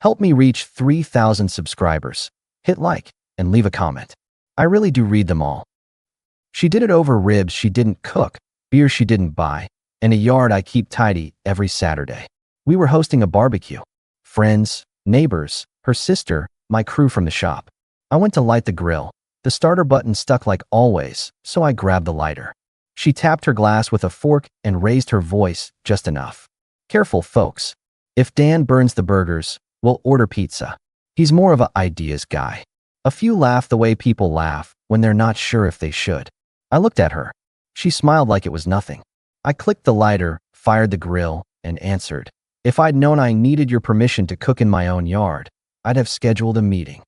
Help me reach 3,000 subscribers. Hit like and leave a comment. I really do read them all. She did it over ribs she didn't cook, beer she didn't buy, and a yard I keep tidy every Saturday. We were hosting a barbecue. Friends, neighbors, her sister, my crew from the shop. I went to light the grill. The starter button stuck like always, so I grabbed the lighter. She tapped her glass with a fork and raised her voice just enough. Careful, folks. If Dan burns the burgers, we'll order pizza. He's more of a ideas guy. A few laugh the way people laugh when they're not sure if they should. I looked at her. She smiled like it was nothing. I clicked the lighter, fired the grill, and answered. If I'd known I needed your permission to cook in my own yard, I'd have scheduled a meeting.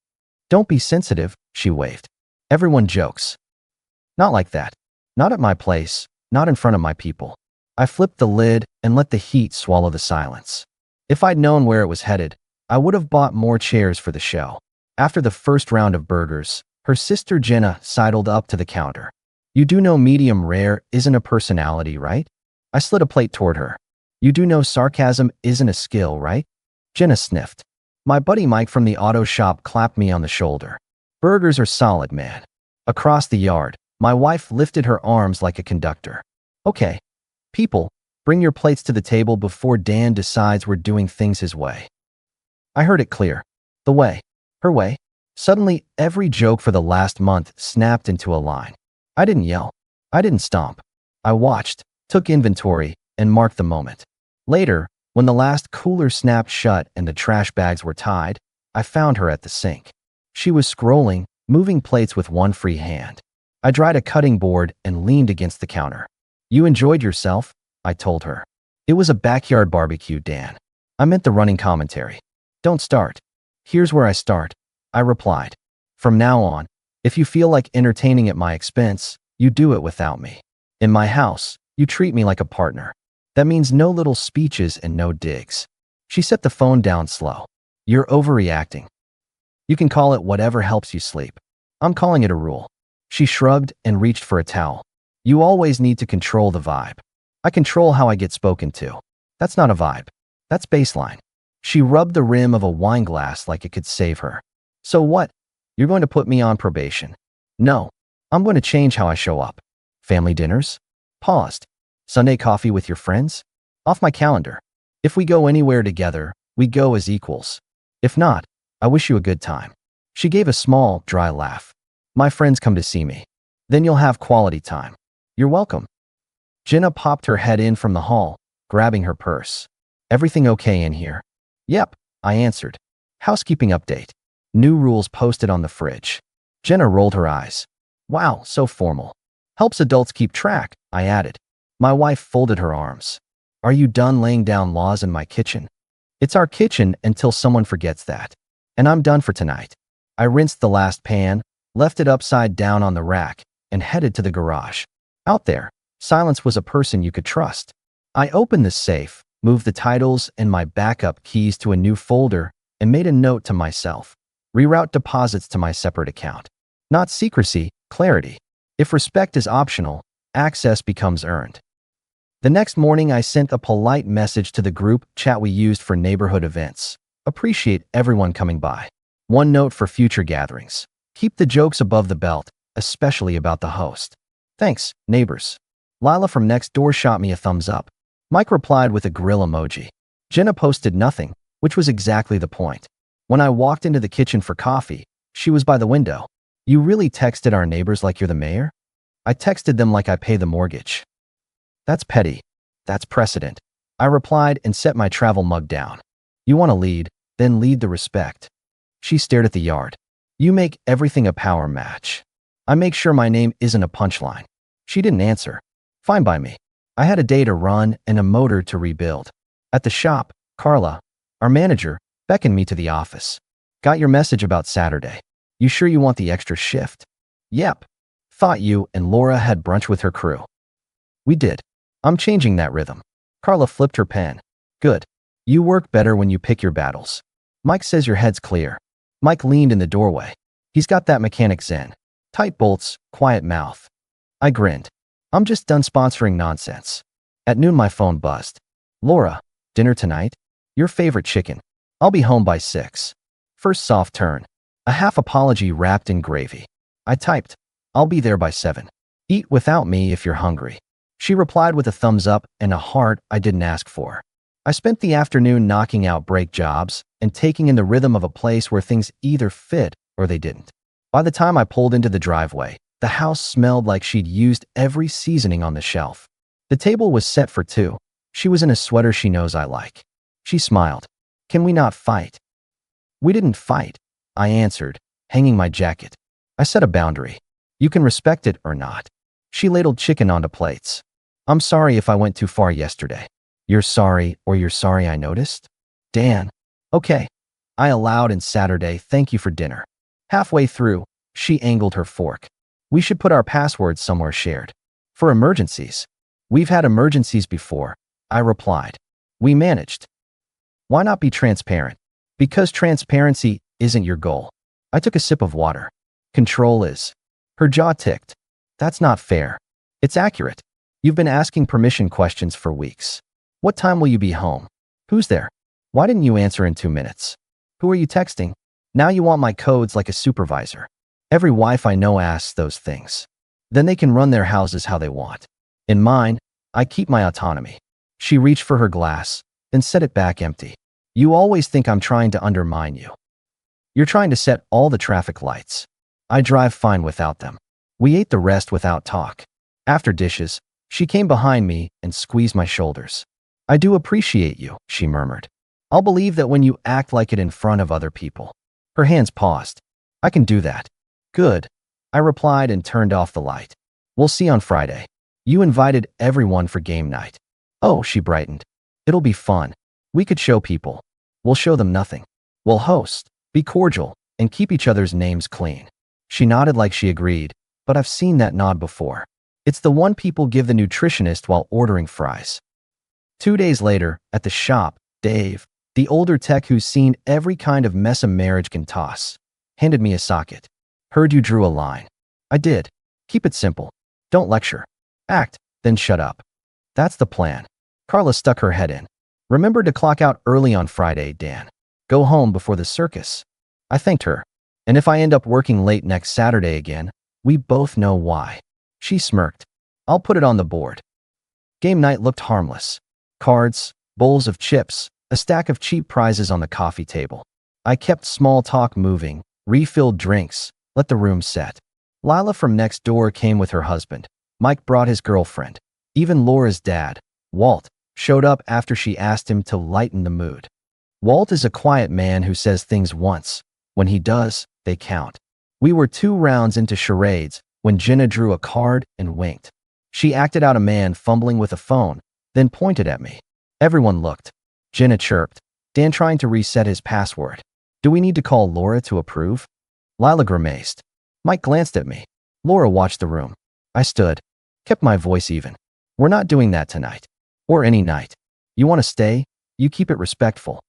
Don't be sensitive, she waved. Everyone jokes. Not like that. Not at my place, not in front of my people. I flipped the lid and let the heat swallow the silence. If I'd known where it was headed, I would have bought more chairs for the show. After the first round of burgers, her sister Jenna sidled up to the counter. You do know medium rare isn't a personality, right? I slid a plate toward her. You do know sarcasm isn't a skill, right? Jenna sniffed. My buddy Mike from the auto shop clapped me on the shoulder. Burgers are solid, man. Across the yard, my wife lifted her arms like a conductor. Okay, people, bring your plates to the table before Dan decides we're doing things his way. I heard it clear. The way. Her way. Suddenly, every joke for the last month snapped into a line. I didn't yell. I didn't stomp. I watched, took inventory, and marked the moment. Later, when the last cooler snapped shut and the trash bags were tied, I found her at the sink. She was scrolling, moving plates with one free hand. I dried a cutting board and leaned against the counter. You enjoyed yourself? I told her. It was a backyard barbecue, Dan. I meant the running commentary. Don't start. Here's where I start, I replied. From now on, if you feel like entertaining at my expense, you do it without me. In my house, you treat me like a partner. That means no little speeches and no digs. She set the phone down slow. You're overreacting. You can call it whatever helps you sleep. I'm calling it a rule. She shrugged and reached for a towel. You always need to control the vibe. I control how I get spoken to. That's not a vibe. That's baseline. She rubbed the rim of a wine glass like it could save her. So what? You're going to put me on probation? No. I'm going to change how I show up. Family dinners? Paused. Sunday coffee with your friends? Off my calendar. If we go anywhere together, we go as equals. If not, I wish you a good time. She gave a small, dry laugh. My friends come to see me. Then you'll have quality time. You're welcome. Jenna popped her head in from the hall, grabbing her purse. Everything okay in here? Yep, I answered. Housekeeping update. New rules posted on the fridge. Jenna rolled her eyes. Wow, so formal. Helps adults keep track, I added. My wife folded her arms. Are you done laying down laws in my kitchen? It's our kitchen until someone forgets that. And I'm done for tonight. I rinsed the last pan, left it upside down on the rack, and headed to the garage. Out there, silence was a person you could trust. I opened the safe, moved the titles and my backup keys to a new folder, and made a note to myself. Reroute deposits to my separate account. Not secrecy, clarity. If respect is optional, access becomes earned. The next morning, I sent a polite message to the group chat we used for neighborhood events. Appreciate everyone coming by. One note for future gatherings. Keep the jokes above the belt, especially about the host. Thanks, neighbors. Lila from next door shot me a thumbs up. Mike replied with a grill emoji. Jenna posted nothing, which was exactly the point. When I walked into the kitchen for coffee, she was by the window. You really texted our neighbors like you're the mayor? I texted them like I pay the mortgage. That's petty. That's precedent. I replied and set my travel mug down. You want to lead, then lead the respect. She stared at the yard. You make everything a power match. I make sure my name isn't a punchline. She didn't answer. Fine by me. I had a day to run and a motor to rebuild. At the shop, Carla, our manager, beckoned me to the office. Got your message about Saturday. You sure you want the extra shift? Yep. Thought you and Laura had brunch with her crew. We did. I'm changing that rhythm. Carla flipped her pen. Good. You work better when you pick your battles. Mike says your head's clear. Mike leaned in the doorway. He's got that mechanic zen. Tight bolts, quiet mouth. I grinned. I'm just done sponsoring nonsense. At noon, my phone buzzed. Laura, dinner tonight? Your favorite chicken. I'll be home by 6. First soft turn. A half apology wrapped in gravy. I typed, I'll be there by 7. Eat without me if you're hungry. She replied with a thumbs up and a heart I didn't ask for. I spent the afternoon knocking out break jobs and taking in the rhythm of a place where things either fit or they didn't. By the time I pulled into the driveway, the house smelled like she'd used every seasoning on the shelf. The table was set for 2. She was in a sweater she knows I like. She smiled. Can we not fight? We didn't fight, I answered, hanging my jacket. I set a boundary. You can respect it or not. She ladled chicken onto plates. I'm sorry if I went too far yesterday. You're sorry or you're sorry I noticed? Dan. Okay. I allowed and Saturday, thank you for dinner. Halfway through, she angled her fork. We should put our passwords somewhere shared. For emergencies. We've had emergencies before, I replied. We managed. Why not be transparent? Because transparency isn't your goal. I took a sip of water. Control is. Her jaw ticked. That's not fair. It's accurate. You've been asking permission questions for weeks. What time will you be home? Who's there? Why didn't you answer in 2 minutes? Who are you texting? Now you want my codes like a supervisor. Every wife I know asks those things. Then they can run their houses how they want. In mine, I keep my autonomy. She reached for her glass, then set it back empty. You always think I'm trying to undermine you. You're trying to set all the traffic lights. I drive fine without them. We ate the rest without talk. After dishes, she came behind me and squeezed my shoulders. I do appreciate you, she murmured. I'll believe that when you act like it in front of other people. Her hands paused. I can do that. Good. I replied and turned off the light. We'll see on Friday. You invited everyone for game night. Oh, she brightened. It'll be fun. We could show people. We'll show them nothing. We'll host, be cordial, and keep each other's names clean. She nodded like she agreed, but I've seen that nod before. It's the one people give the nutritionist while ordering fries. 2 days later, at the shop, Dave, the older tech who's seen every kind of mess a marriage can toss, handed me a socket. Heard you drew a line. I did. Keep it simple. Don't lecture. Act, then shut up. That's the plan. Carla stuck her head in. Remember to clock out early on Friday, Dan. Go home before the circus. I thanked her. And if I end up working late next Saturday again, we both know why. She smirked. I'll put it on the board. Game night looked harmless. Cards, bowls of chips, a stack of cheap prizes on the coffee table. I kept small talk moving, refilled drinks, let the room set. Lila from next door came with her husband. Mike brought his girlfriend. Even Laura's dad, Walt, showed up after she asked him to lighten the mood. Walt is a quiet man who says things once. When he does, they count. We were 2 rounds into charades when Jenna drew a card and winked. She acted out a man fumbling with a phone, then pointed at me. Everyone looked. Jenna chirped. Dan trying to reset his password. Do we need to call Laura to approve? Lila grimaced. Mike glanced at me. Laura watched the room. I stood, kept my voice even. We're not doing that tonight. Or any night. You want to stay? You keep it respectful.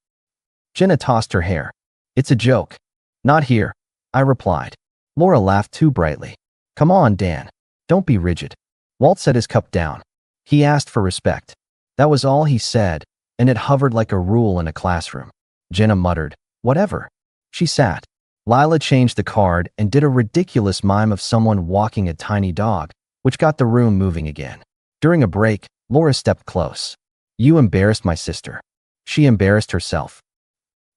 Jenna tossed her hair. It's a joke. Not here, I replied. Laura laughed too brightly. Come on, Dan. Don't be rigid. Walt set his cup down. He asked for respect. That was all he said, and it hovered like a rule in a classroom. Jenna muttered, whatever. She sat. Lila changed the card and did a ridiculous mime of someone walking a tiny dog, which got the room moving again. During a break, Laura stepped close. You embarrassed my sister. She embarrassed herself.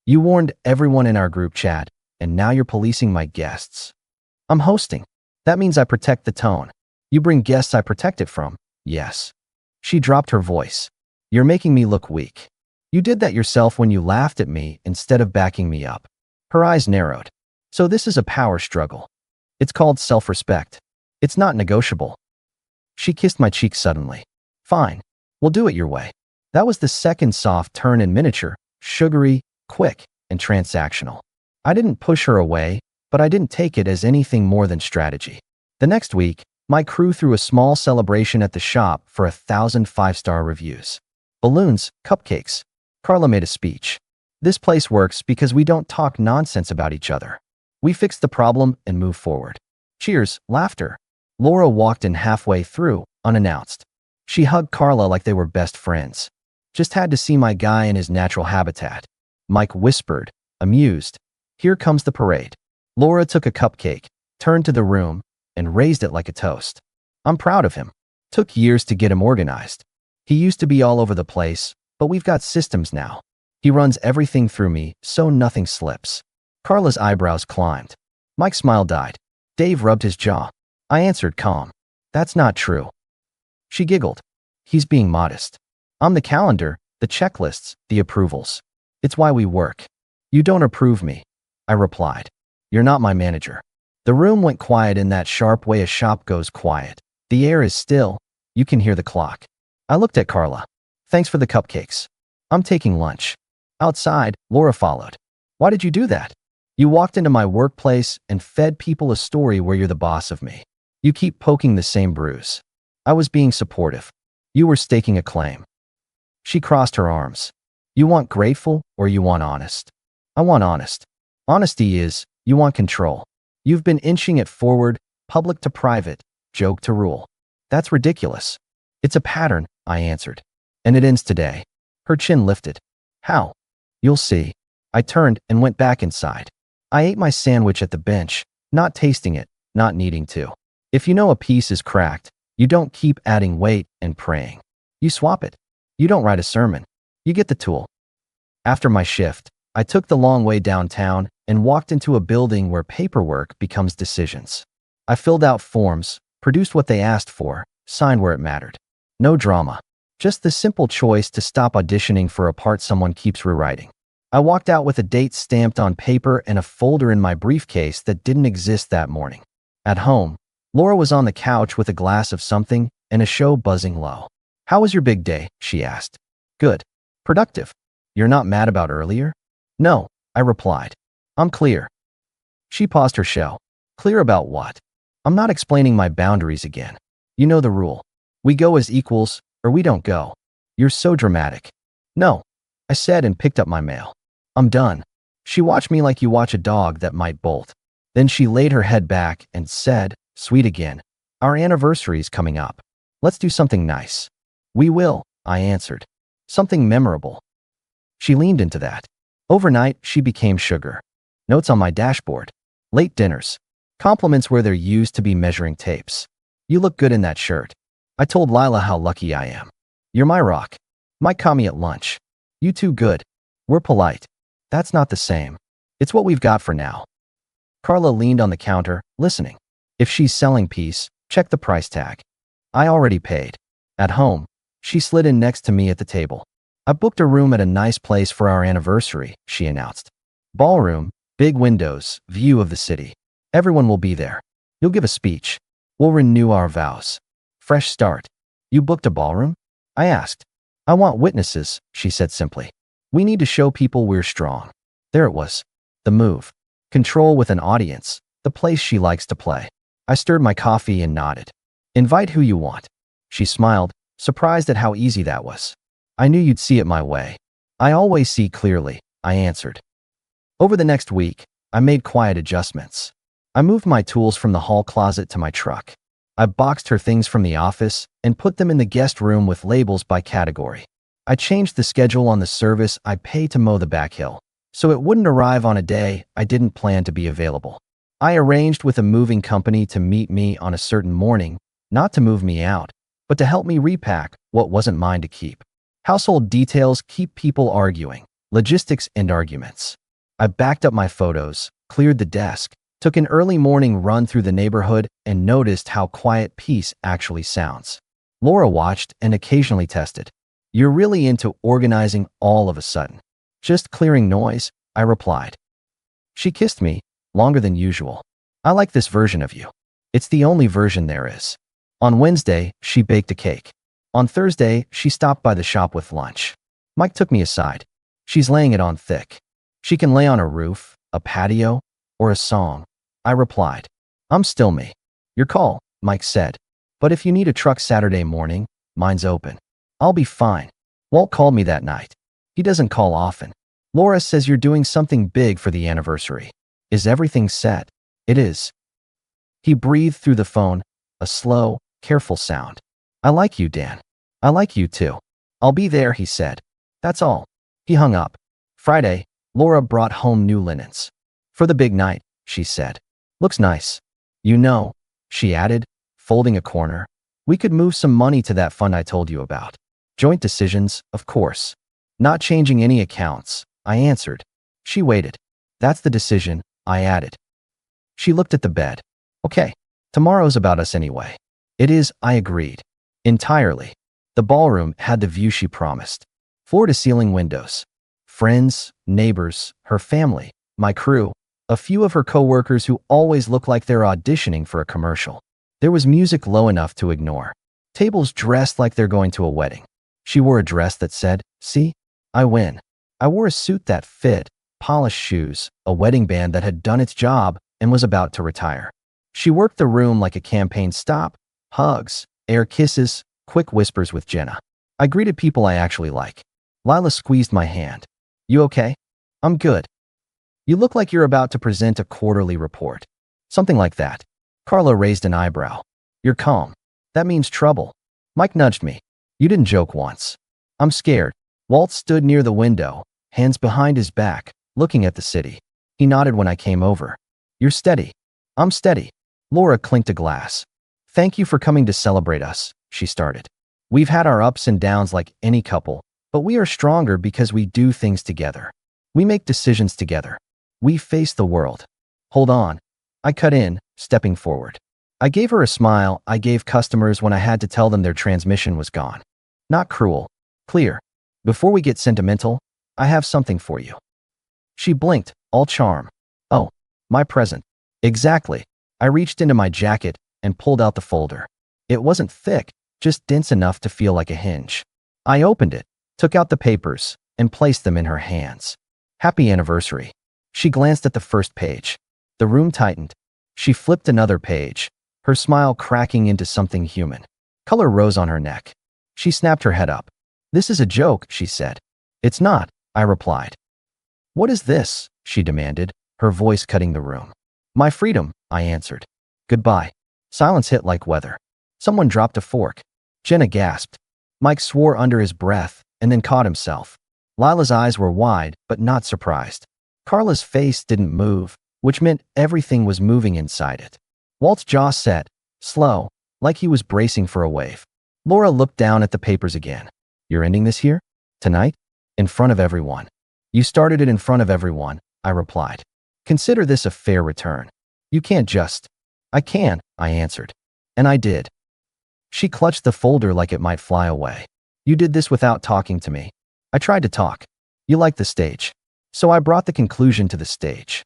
You warned everyone in our group chat, and now you're policing my guests. I'm hosting. That means I protect the tone. You bring guests I protect it from. Yes. She dropped her voice. You're making me look weak. You did that yourself when you laughed at me instead of backing me up. Her eyes narrowed. So this is a power struggle. It's called self-respect. It's not negotiable. She kissed my cheek suddenly. Fine. We'll do it your way. That was the second soft turn in miniature, sugary, quick, and transactional. I didn't push her away, but I didn't take it as anything more than strategy. The next week, my crew threw a small celebration at the shop for 1,000 5-star reviews. Balloons, cupcakes. Carla made a speech. This place works because we don't talk nonsense about each other. We fix the problem and move forward. Cheers, laughter. Laura walked in halfway through, unannounced. She hugged Carla like they were best friends. Just had to see my guy in his natural habitat. Mike whispered, amused. Here comes the parade. Laura took a cupcake, turned to the room, and raised it like a toast. I'm proud of him. Took years to get him organized. He used to be all over the place, but we've got systems now. He runs everything through me, so nothing slips. Carla's eyebrows climbed. Mike's smile died. Dave rubbed his jaw. I answered calm. That's not true. She giggled. He's being modest. I'm the calendar, the checklists, the approvals. It's why we work. You don't approve me, I replied. You're not my manager. The room went quiet in that sharp way a shop goes quiet. The air is still. You can hear the clock. I looked at Carla. Thanks for the cupcakes. I'm taking lunch. Outside, Laura followed. Why did you do that? You walked into my workplace and fed people a story where you're the boss of me. You keep poking the same bruise. I was being supportive. You were staking a claim. She crossed her arms. You want grateful or you want honest? I want honest. Honesty is, you want control. You've been inching it forward, public to private, joke to rule. That's ridiculous. It's a pattern, I answered. And it ends today. Her chin lifted. How? You'll see. I turned and went back inside. I ate my sandwich at the bench, not tasting it, not needing to. If you know a piece is cracked, you don't keep adding weight and praying. You swap it. You don't write a sermon. You get the tool. After my shift, I took the long way downtown and walked into a building where paperwork becomes decisions. I filled out forms, produced what they asked for, signed where it mattered. No drama. Just the simple choice to stop auditioning for a part someone keeps rewriting. I walked out with a date stamped on paper and a folder in my briefcase that didn't exist that morning. At home, Laura was on the couch with a glass of something and a show buzzing low. How was your big day? She asked. Good. Productive. You're not mad about earlier? No, I replied. I'm clear. She paused her show. Clear about what? I'm not explaining my boundaries again. You know the rule. We go as equals, or we don't go. You're so dramatic. No, I said and picked up my mail. I'm done. She watched me like you watch a dog that might bolt. Then she laid her head back and said, sweet again, our anniversary's coming up. Let's do something nice. We will, I answered. Something memorable. She leaned into that. Overnight, she became sugar. Notes on my dashboard. Late dinners. Compliments where there used to be measuring tapes. You look good in that shirt. I told Lila how lucky I am. You're my rock. Mike caught me at lunch. You too good. We're polite. That's not the same. It's what we've got for now. Carla leaned on the counter, listening. If she's selling peace, check the price tag. I already paid. At home, she slid in next to me at the table. I booked a room at a nice place for our anniversary, she announced. Ballroom, big windows, view of the city. Everyone will be there. You'll give a speech. We'll renew our vows. Fresh start. You booked a ballroom? I asked. I want witnesses, she said simply. We need to show people we're strong. There it was. The move. Control with an audience, the place she likes to play. I stirred my coffee and nodded. Invite who you want. She smiled, surprised at how easy that was. I knew you'd see it my way. I always see clearly, I answered. Over the next week, I made quiet adjustments. I moved my tools from the hall closet to my truck. I boxed her things from the office and put them in the guest room with labels by category. I changed the schedule on the service I pay to mow the back hill, so it wouldn't arrive on a day I didn't plan to be available. I arranged with a moving company to meet me on a certain morning, not to move me out, but to help me repack what wasn't mine to keep. Household details keep people arguing, logistics and arguments. I backed up my photos, cleared the desk, took an early morning run through the neighborhood, and noticed how quiet peace actually sounds. Laura watched and occasionally tested. You're really into organizing all of a sudden. Just clearing noise, I replied. She kissed me, longer than usual. I like this version of you. It's the only version there is. On Wednesday, she baked a cake. On Thursday, she stopped by the shop with lunch. Mike took me aside. She's laying it on thick. She can lay on a roof, a patio, or a song. I replied. I'm still me. Your call, Mike said. But if you need a truck Saturday morning, mine's open. I'll be fine. Walt called me that night. He doesn't call often. Laura says you're doing something big for the anniversary. Is everything set? It is. He breathed through the phone, a slow, careful sound. I like you, Dan. I like you too. I'll be there, he said. That's all. He hung up. Friday, Laura brought home new linens. For the big night, she said. Looks nice. You know, she added, folding a corner. We could move some money to that fund I told you about. Joint decisions, of course. Not changing any accounts, I answered. She waited. That's the decision, I added. She looked at the bed. Okay, tomorrow's about us anyway. It is, I agreed. Entirely. The ballroom had the view she promised. Floor-to-ceiling windows. Friends, neighbors, her family, my crew, a few of her co-workers who always look like they're auditioning for a commercial. There was music low enough to ignore. Tables dressed like they're going to a wedding. She wore a dress that said, "See, I win." I wore a suit that fit, polished shoes, a wedding band that had done its job and was about to retire. She worked the room like a campaign stop, hugs, air kisses, quick whispers with Jenna. I greeted people I actually like. Lila squeezed my hand. You okay? I'm good. You look like you're about to present a quarterly report. Something like that. Carla raised an eyebrow. You're calm. That means trouble. Mike nudged me. You didn't joke once. I'm scared. Walt stood near the window, hands behind his back, looking at the city. He nodded when I came over. You're steady. I'm steady. Laura clinked a glass. Thank you for coming to celebrate us, she started. We've had our ups and downs like any couple, but we are stronger because we do things together. We make decisions together. We face the world. Hold on. I cut in, stepping forward. I gave her a smile I gave customers when I had to tell them their transmission was gone. Not cruel. Clear. Before we get sentimental, I have something for you. She blinked, all charm. Oh, my present. Exactly. I reached into my jacket and pulled out the folder. It wasn't thick, just dense enough to feel like a hinge. I opened it, took out the papers, and placed them in her hands. Happy anniversary. She glanced at the first page. The room tightened. She flipped another page, her smile cracking into something human. Color rose on her neck. She snapped her head up. This is a joke, she said. It's not, I replied. What is this? She demanded, her voice cutting the room. My freedom, I answered. Goodbye. Silence hit like weather. Someone dropped a fork. Jenna gasped. Mike swore under his breath and then caught himself. Lila's eyes were wide, but not surprised. Carla's face didn't move, which meant everything was moving inside it. Walt's jaw set, slow, like he was bracing for a wave. Laura looked down at the papers again. You're ending this here? Tonight? In front of everyone. You started it in front of everyone, I replied. Consider this a fair return. You can't just. I can, I answered. And I did. She clutched the folder like it might fly away. You did this without talking to me. I tried to talk. You like the stage. So I brought the conclusion to the stage.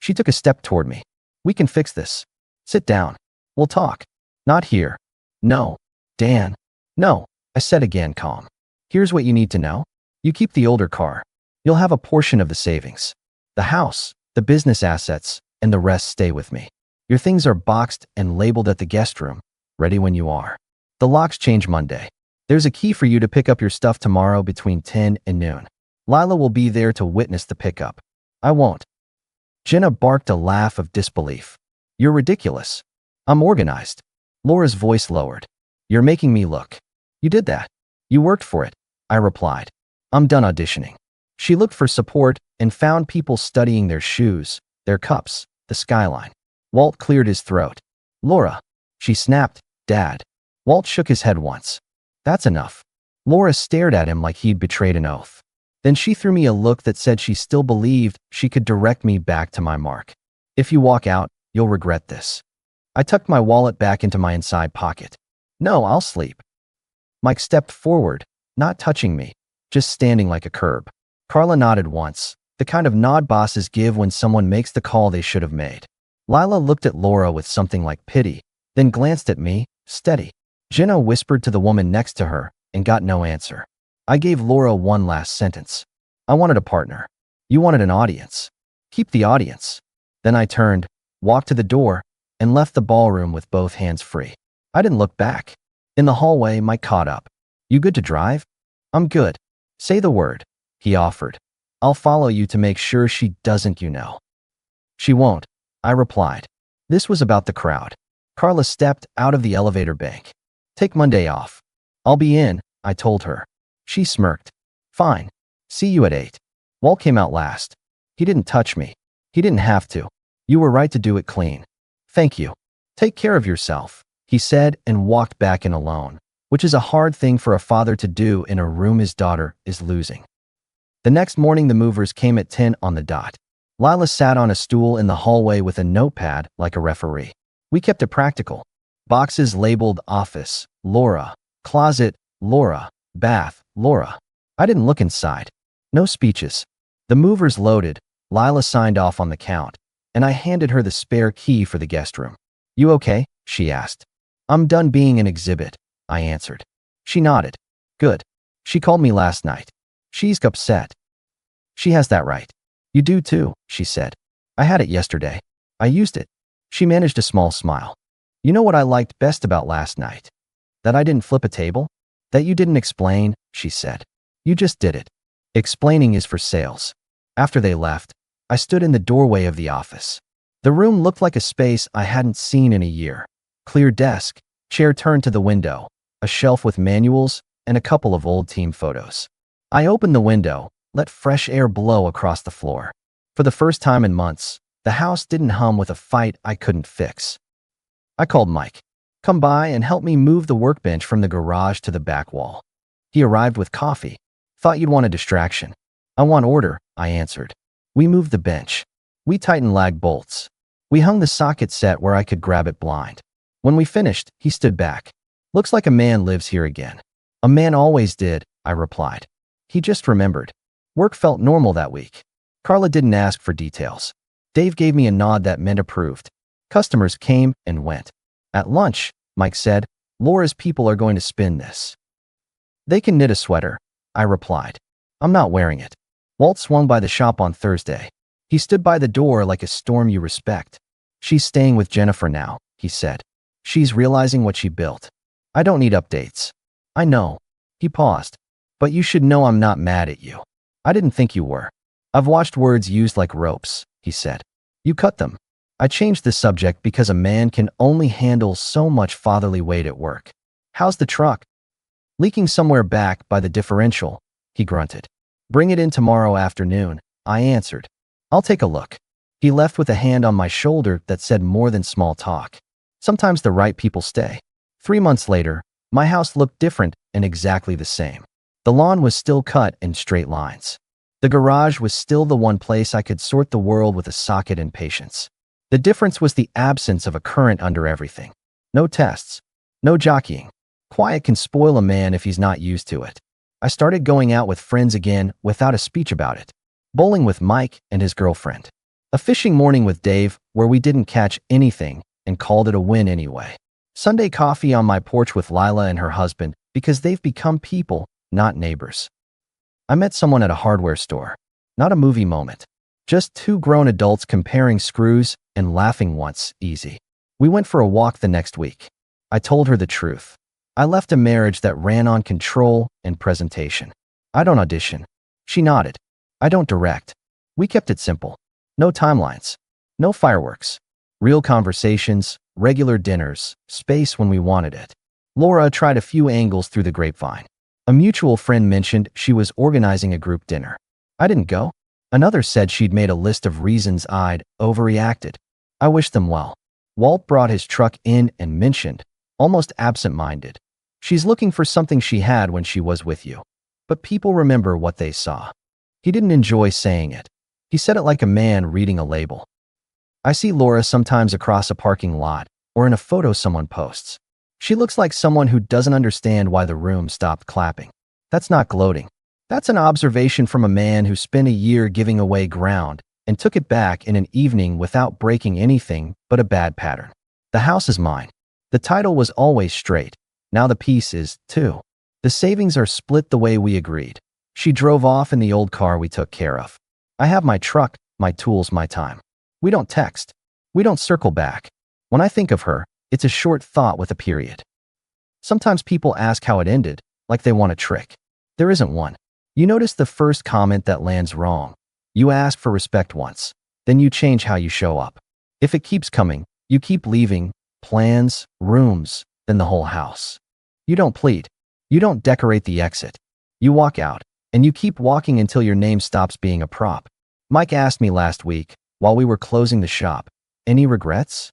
She took a step toward me. We can fix this. Sit down. We'll talk. Not here. No. Dan. No, I said again, calm. Here's what you need to know. You keep the older car. You'll have a portion of the savings. The house, the business assets, and the rest stay with me. Your things are boxed and labeled at the guest room, ready when you are. The locks change Monday. There's a key for you to pick up your stuff tomorrow between 10 and noon. Lila will be there to witness the pickup. I won't. Jenna barked a laugh of disbelief. You're ridiculous. I'm organized. Laura's voice lowered. You're making me look. You did that. You worked for it, I replied. I'm done auditioning. She looked for support and found people studying their shoes, their cups, the skyline. Walt cleared his throat. Laura. She snapped, Dad. Walt shook his head once. That's enough. Laura stared at him like he'd betrayed an oath. Then she threw me a look that said she still believed she could direct me back to my mark. If you walk out, you'll regret this. I tucked my wallet back into my inside pocket. No, I'll sleep. Mike stepped forward, not touching me, just standing like a curb. Carla nodded once, the kind of nod bosses give when someone makes the call they should have made. Lila looked at Laura with something like pity, then glanced at me, steady. Jenna whispered to the woman next to her and got no answer. I gave Laura one last sentence. I wanted a partner. You wanted an audience. Keep the audience. Then I turned, walked to the door, and left the ballroom with both hands free. I didn't look back. In the hallway, Mike caught up. You good to drive? I'm good. Say the word, he offered. I'll follow you to make sure she doesn't, you know. She won't, I replied. This was about the crowd. Carla stepped out of the elevator bank. Take Monday off. I'll be in, I told her. She smirked. Fine. See you at 8. Walt came out last, He didn't touch me. He didn't have to. You were right to do it clean. Thank you. Take care of yourself, he said and walked back in alone, which is a hard thing for a father to do in a room his daughter is losing. The next morning the movers came at 10 on the dot. Lila sat on a stool in the hallway with a notepad like a referee. We kept it practical. Boxes labeled office, Laura, closet, Laura, bath, Laura. I didn't look inside. No speeches. The movers loaded. Lila signed off on the count, and I handed her the spare key for the guest room. You okay? She asked. I'm done being an exhibit, I answered. She nodded. Good. She called me last night. She's upset. She has that right. You do too, she said. I had it yesterday. I used it. She managed a small smile. You know what I liked best about last night? That I didn't flip a table? That you didn't explain, she said. You just did it. Explaining is for sales. After they left, I stood in the doorway of the office. The room looked like a space I hadn't seen in a year. Clear desk, chair turned to the window, a shelf with manuals, and a couple of old team photos. I opened the window, let fresh air blow across the floor. For the first time in months, the house didn't hum with a fight I couldn't fix. I called Mike. Come by and help me move the workbench from the garage to the back wall. He arrived with coffee. Thought you'd want a distraction. I want order, I answered. We moved the bench. We tightened lag bolts. We hung the socket set where I could grab it blind. When we finished, he stood back. Looks like a man lives here again. A man always did, I replied. He just remembered. Work felt normal that week. Carla didn't ask for details. Dave gave me a nod that meant approved. Customers came and went. At lunch, Mike said, Laura's people are going to spin this. They can knit a sweater, I replied. I'm not wearing it. Walt swung by the shop on Thursday. He stood by the door like a storm you respect. She's staying with Jennifer now, he said. She's realizing what she built. I don't need updates. I know. He paused. But you should know I'm not mad at you. I didn't think you were. I've watched words used like ropes, he said. You cut them. I changed the subject because a man can only handle so much fatherly weight at work. How's the truck? Leaking somewhere back by the differential, he grunted. Bring it in tomorrow afternoon, I answered. I'll take a look. He left with a hand on my shoulder that said more than small talk. Sometimes the right people stay. 3 months later, my house looked different and exactly the same. The lawn was still cut in straight lines. The garage was still the one place I could sort the world with a socket and patience. The difference was the absence of a current under everything. No tests. No jockeying. Quiet can spoil a man if he's not used to it. I started going out with friends again without a speech about it. Bowling with Mike and his girlfriend. A fishing morning with Dave where we didn't catch anything and called it a win anyway. Sunday coffee on my porch with Lila and her husband because they've become people, not neighbors. I met someone at a hardware store. Not a movie moment. Just 2 grown adults comparing screws and laughing once, easy. We went for a walk the next week. I told her the truth. I left a marriage that ran on control and presentation. I don't audition. She nodded. I don't direct. We kept it simple. No timelines. No fireworks. Real conversations, regular dinners, space when we wanted it. Laura tried a few angles through the grapevine. A mutual friend mentioned she was organizing a group dinner. I didn't go. Another said she'd made a list of reasons I'd overreacted. I wished them well. Walt brought his truck in and mentioned, almost absent-minded, she's looking for something she had when she was with you. But people remember what they saw. He didn't enjoy saying it. He said it like a man reading a label. I see Laura sometimes across a parking lot or in a photo someone posts. She looks like someone who doesn't understand why the room stopped clapping. That's not gloating. That's an observation from a man who spent a year giving away ground and took it back in an evening without breaking anything but a bad pattern. The house is mine. The title was always straight. Now the piece is, too. The savings are split the way we agreed. She drove off in the old car we took care of. I have my truck, my tools, my time. We don't text. We don't circle back. When I think of her, it's a short thought with a period. Sometimes people ask how it ended, like they want a trick. There isn't one. You notice the first comment that lands wrong. You ask for respect once, then you change how you show up. If it keeps coming, you keep leaving, plans, rooms, then the whole house. You don't plead. You don't decorate the exit. You walk out, and you keep walking until your name stops being a prop. Mike asked me last week, while we were closing the shop. Any regrets?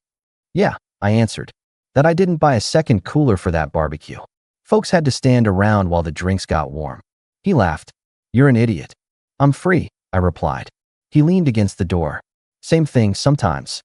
Yeah, I answered. That I didn't buy a second cooler for that barbecue. Folks had to stand around while the drinks got warm. He laughed. You're an idiot. I'm free, I replied. He leaned against the door. Same thing sometimes.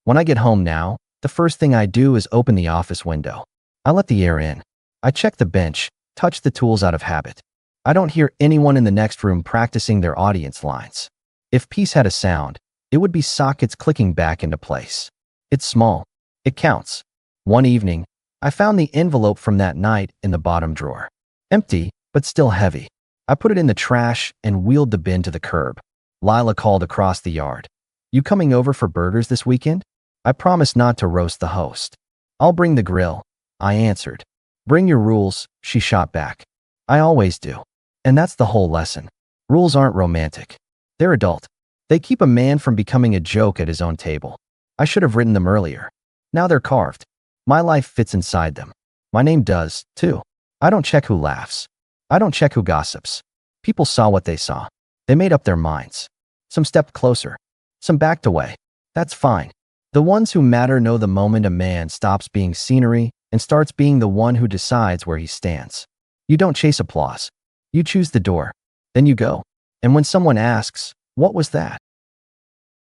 When I get home now, the first thing I do is open the office window. I let the air in. I check the bench, touch the tools out of habit. I don't hear anyone in the next room practicing their audience lines. If peace had a sound, it would be sockets clicking back into place. It's small. It counts. One evening, I found the envelope from that night in the bottom drawer. Empty, but still heavy. I put it in the trash and wheeled the bin to the curb. Lila called across the yard. You coming over for burgers this weekend? I promised not to roast the host. I'll bring the grill, I answered. Bring your rules, she shot back. I always do. And that's the whole lesson. Rules aren't romantic. They're adult. They keep a man from becoming a joke at his own table. I should have written them earlier. Now they're carved. My life fits inside them. My name does, too. I don't check who laughs. I don't check who gossips. People saw what they saw. They made up their minds. Some stepped closer. Some backed away. That's fine. The ones who matter know the moment a man stops being scenery and starts being the one who decides where he stands. You don't chase applause. You choose the door. Then you go. And when someone asks, what was that?